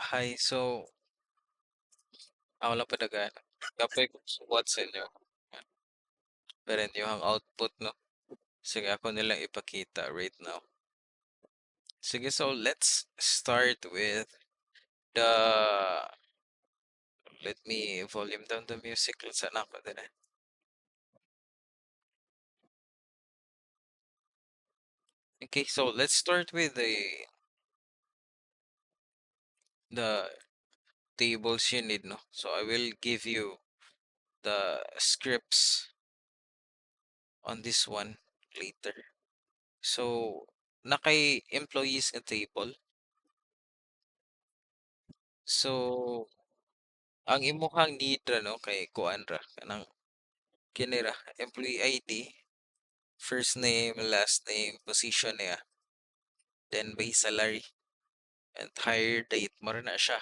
Hi, so ako lang padagan. Kapay ko suwat sa inyo. Pero hindi yung output, no? Sige, ako nilang ipakita right now. Sige, so let's start with the... Let me volume down the music. Let's ako din eh. Okay, so let's start with the tables you need, no? So I will give you the scripts on this one later. So, nakay employees nga table. So, ang imuhang need ra no kay kuan ra kanang kini ra employee ID, first name, last name, position niya, then base salary and hire date mo na siya.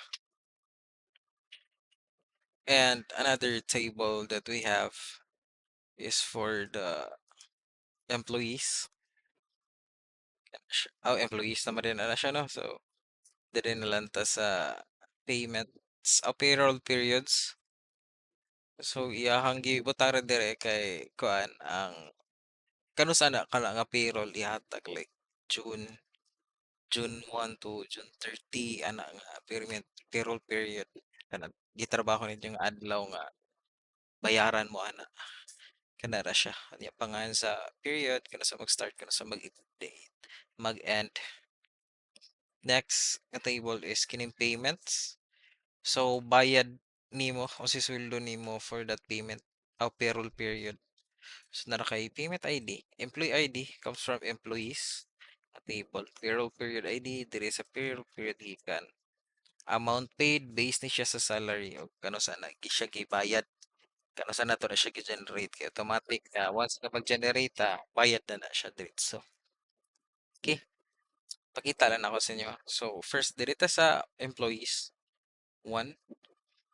And another table that we have is for the employees. Oh, employees naman din na siya, no? So, dire na lang ta sa payments o payroll periods. So, iyahang gibutara dire kay kuan ang kano sana kana nga payroll ihatag like June June 1 to June 30 ana nga payroll period kana gitrabaho ninyo nga adlaw nga bayaran mo ana kana ra siya nya pangan sa period kana sa mag-start kana sa mag-date mag-end. Next nga table is kining payments. So bayad nimo o sisweldo nimo for that payment o payroll period. So nara kay payment ID, employee ID comes from employees a table. Payroll period ID diri sa payroll period gikan. Amount paid based ni siya sa salary o kano sana siya gibayad. Kano sana to na siya gi-generate kay automatic na once na mag-generate bayad na siya diretso. Okay, pakita lang ako sa inyo. So first dirita sa employees one.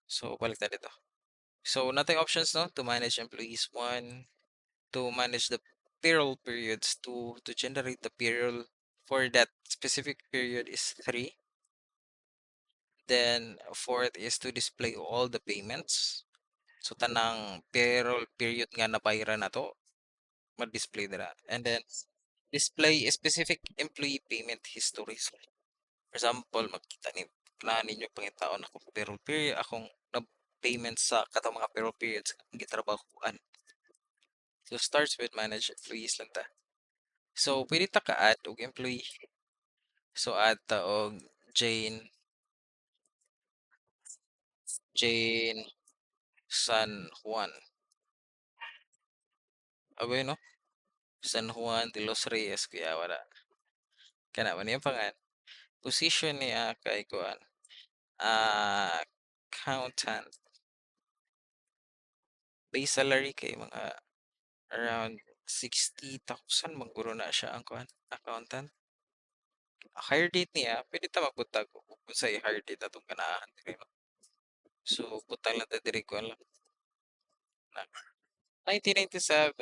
So balik ta dito. So natin options no to manage employees one, to manage the payroll periods two, to generate the payroll for that specific period is three. Then fourth is to display all the payments. So tanang payroll period nga nabayran na to, mag-display dira. And then display a specific employee payment histories. For example, makita ni plan ninyo pangitaon ako payroll period akong na payment sa katong mga payroll periods ang gitrabahuan. So starts with manage employees lang ta. So pwede ta ka-add og employee. So add ta og Jane San Juan. Abay no? San Juan de los Reyes kaya wala. Kana man yung pangan. Position niya kay kuan. Accountant. Base salary kay mga around 60,000 maguro na siya ang kuan. Accountant. Hire date niya, pwede ta magbutag kung sa hire date atong ganahan diri no. So butang lang ta diri kuan lang. Na 1997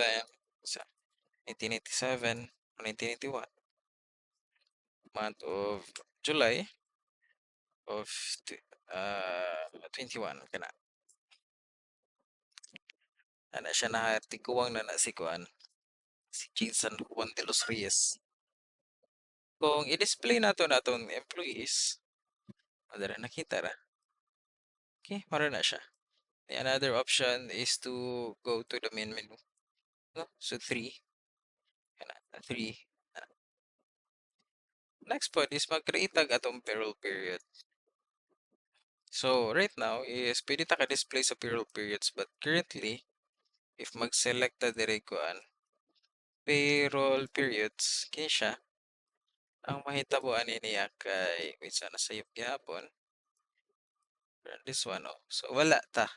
sa 1997 1991 month of July of 21 kana ana siya nahatiguang na na si kuan si Jason Juan de los Reyes. Kung i-display nato natong employees, madara nakita ra. Okay, mara na siya. Another option is to go to the main menu. No? So three. Kana, three. Next point is mag-create tag atong payroll period. So right now is pwede ta ka-display sa payroll periods but currently if mag-select ta dire kuan payroll periods kini siya ang mahitabuan niya kay wait sana sayop gyapon this one oh. So wala ta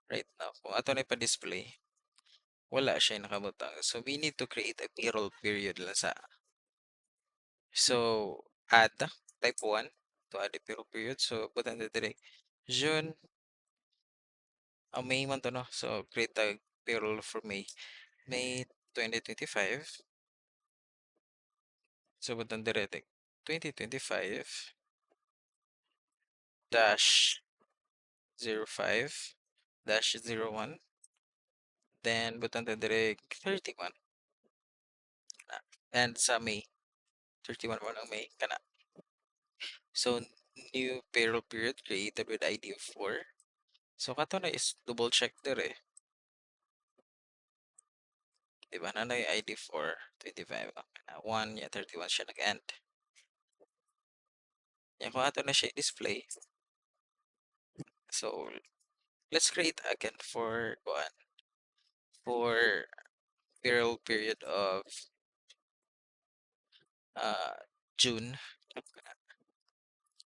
right now kung ato na pa-display wala siya nakabutang. So we need to create a payroll period lang sa. So add type 1 to add a payroll period. So butang na dire June May man to no. So create a payroll for May 2025. So butang dire 2025 dash 05 dash 01, then butang ta dire 31 na. And sa May 31 mo ng May kana. So new payroll period created with ID of 4. So kato na is double check dire. Diba na na yung ID 4, 25. Okay na. 1, yeah, 31 siya nag-end. Yan kung ato na siya display. So let's create again for one for payroll period of uh June.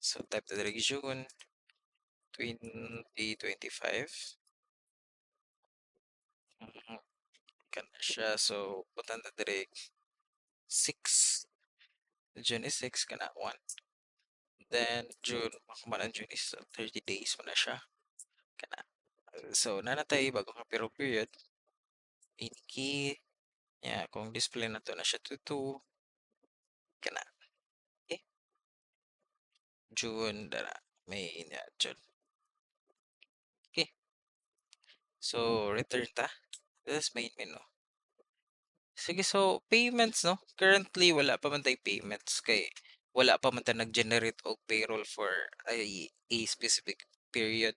So type the June 2025. Mhm. Kana siya. So butang na direct 6. June is 6 kana 1. Then June, makumanan June is 30 days mo na siya. Kana. So nanatay bago ka payroll period. In key. Yeah, kung display na to na siya to 2. Kana. Okay. June dara. May na June. Okay. So return ta. This main menu. Sige, so payments, no? Currently, wala pa man tayo payments kay wala pa man tayo nag-generate og payroll for a specific period.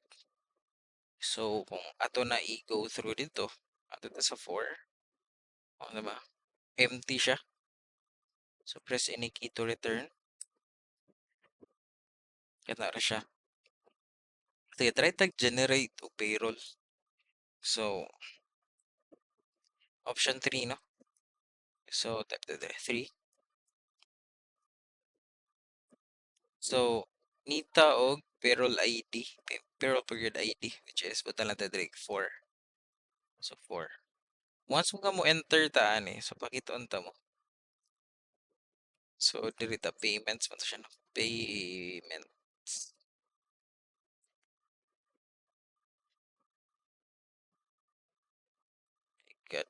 So, kung ato na i-go through dito, ato na sa 4, o diba? Empty siya. So, press any key to return. Kana ra siya. Sige, try tag-generate og payroll. So, option 3, no? So, type the 3. So, nita og payroll ID, payroll period ID, which is butang lang ta direct 4. So 4. Once mo ka mo enter ta ani, so pakiton ta mo. So diri ta payments mo to siya, no? Payments. God,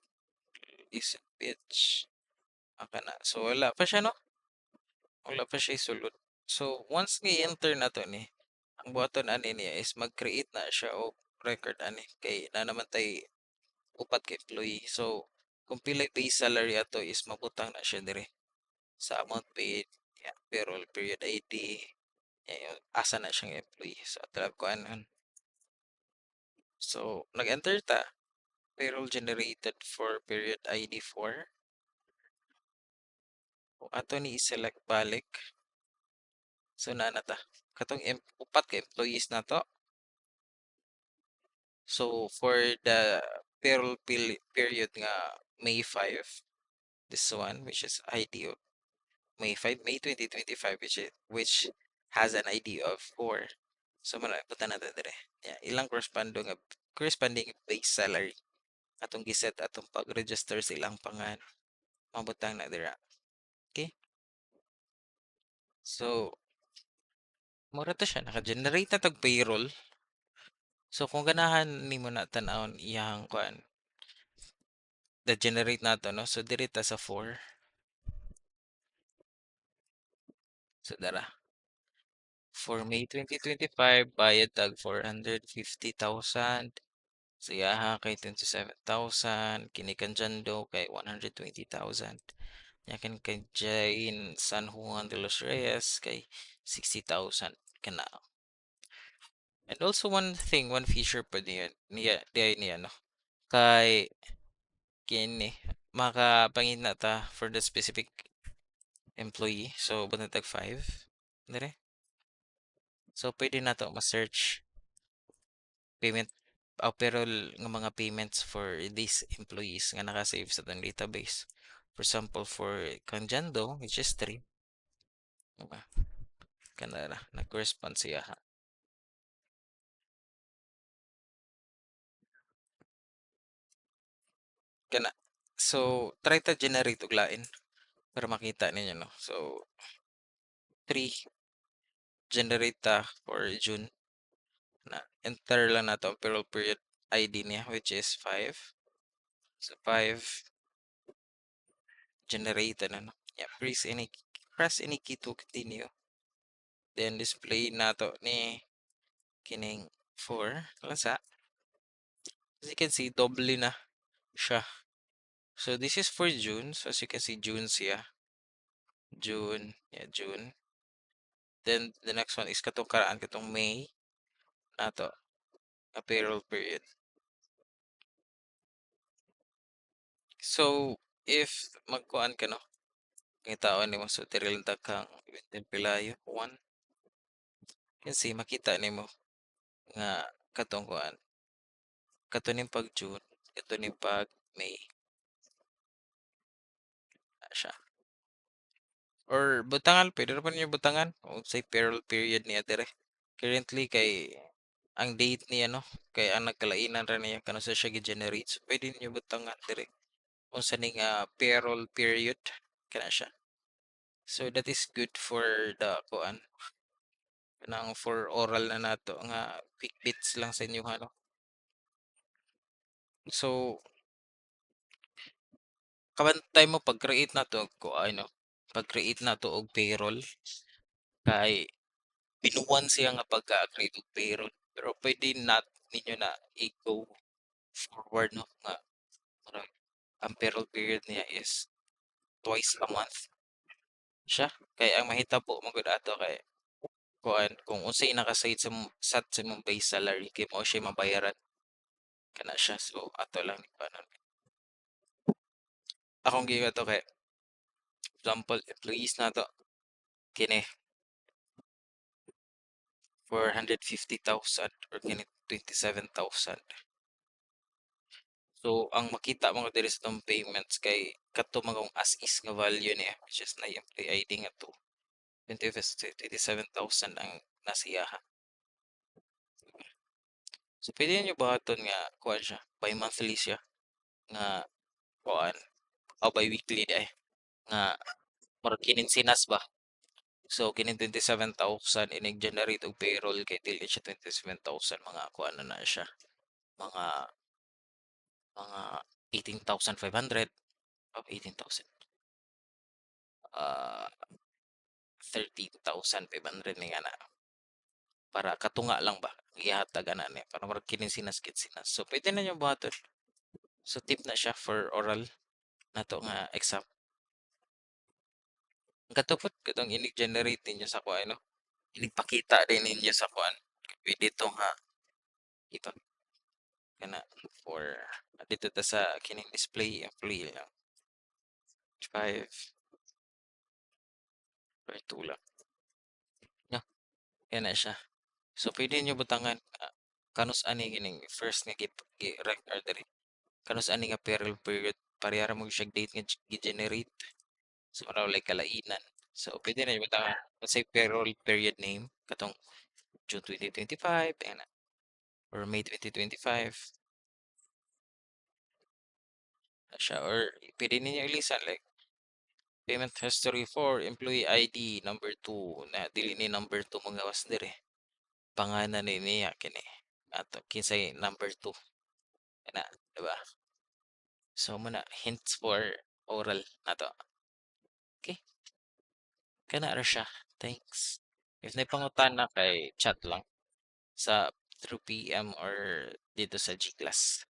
is bitch. Aka na. So wala pa siya, no? Wala pa siya sulod. So once nga enter na to ni, ang button ani niya is mag-create na siya og record ani kay na naman tay upat ka employee. So kung pila base salary ato is mabutang na siya dire sa amount paid, yeah, payroll period ID, yeah, asa na siyang employee. So atrap ko anon. So nag-enter ta, payroll generated for period ID 4. Kung ato ni i-select balik, so na ta. Katong upat ka employees na to. So for the payroll period nga May 5, this one which is ID of May 5, May 2025, which has an ID of 4. So puta na ta dire. Yeah, ilang corresponding base salary atong giset atong pag-register sa ilang pangan. Mabutang na dira. Okay? So mura to siya naka-generate na tag payroll. So kung ganahan nimo na tan-awon iyang kuan, the generate nato, no? So diri ta sa 4. So dara. For May 2025 bayad tag 450,000. So yaha kay 27,000, kini kanjando kay 120,000. Yakin kay Jain San Juan de los Reyes kay 60,000 kana. And also one thing, one feature pa niya no. Kay kini makapangit na ta for the specific employee. So bunatag 5 dire. So pwede na to ma-search payment payroll nga mga payments for these employees nga naka-save sa tong database. For example, for Kanjando, which is 3, diba? Kana na, nag-correspond siya ha. Kana. So, try ta generate og lain para makita ninyo, no? So, 3 generate ta for June. Na enter lang nato ang payroll period ID niya, which is 5. So, 5 generated na, no? Yeah, press any key to continue. Then display nato ni kining for lansa. As you can see, doble na siya. So this is for June. So as you can see, June siya. June. Yeah, June. Then the next one is katong karaan katong May. Nato. A payroll period. So if magkuan ka no, kitaon nimo so diri lang kang Pelayo 1. Can see makita nimo nga katong kuan. Kato ning pag June, kato ning pag May. Siya. Or butangan, pwede ra pa ninyo butangan kung say payroll period niya dire. Currently kay ang date niya no, kay ang nagkalainan ra niya kano sa siya gi-generate. So pwede ninyo butangan dire unsa ning payroll period kana siya. So that is good for the kuan kanang for oral na nato nga quick bits lang sa inyo ano. So kabantay mo pag-create nato og ano, pag-create nato og payroll kay binuwan siya nga pagka-create og payroll. Pero pwede not ninyo na i-go forward no nga murag ang payroll period niya is twice a month siya. Kay ang mahitabo man gud ato kay kuan kung unsay naka-set sa sat sa imong base salary kay mao siya mabayaran kana siya. So ato lang ni panon. Akong giga to kay example employees nato kini 450,000 or kini 27,000. So ang makita mo diri sa tong payments kay kadto magong as is nga value niya which is na employee ID nga to 27,000 ang nasiyaha. So pwede niyo buhaton nga kuan siya bi-monthly siya nga kuan o bi-weekly di ay nga murag kininsinas ba. So kini 27,000 inig-generate og payroll kay dili siya 27,000 mga kuan na siya mga 18,500 of 18,000 ah 13,500 ni ana para katunga lang ba ihatag ana ni para murag kininsinas kinsinas. So pwede na niyo buhaton. So tip na siya for oral nato nga exam. Ang katupod katong inig-generate ninyo sa kuan no. Inigpakita din ninyo sa kuan. Pwede to nga ito kana for dito ta sa kining display employee lang. 5 or 2 lang. Yeah, yan na siya. So pwede niyo butangan kanus ani kining first nga record diri. Kanus ani nga payroll period parehara mo siya date nga gi-generate. So raw like kalainan. So pwede na niyo butangan say payroll period name katong June 2025 and or May 2025 na siya or pwede ninyo ilisan like payment history for employee ID number 2 na dili ni number 2 mga was dire pangalan ni niya kini ato kinsay number 2 na diba so muna hints for oral nato okay kana ra siya thanks if may pangutana kay chat lang sa through PM or dito sa G class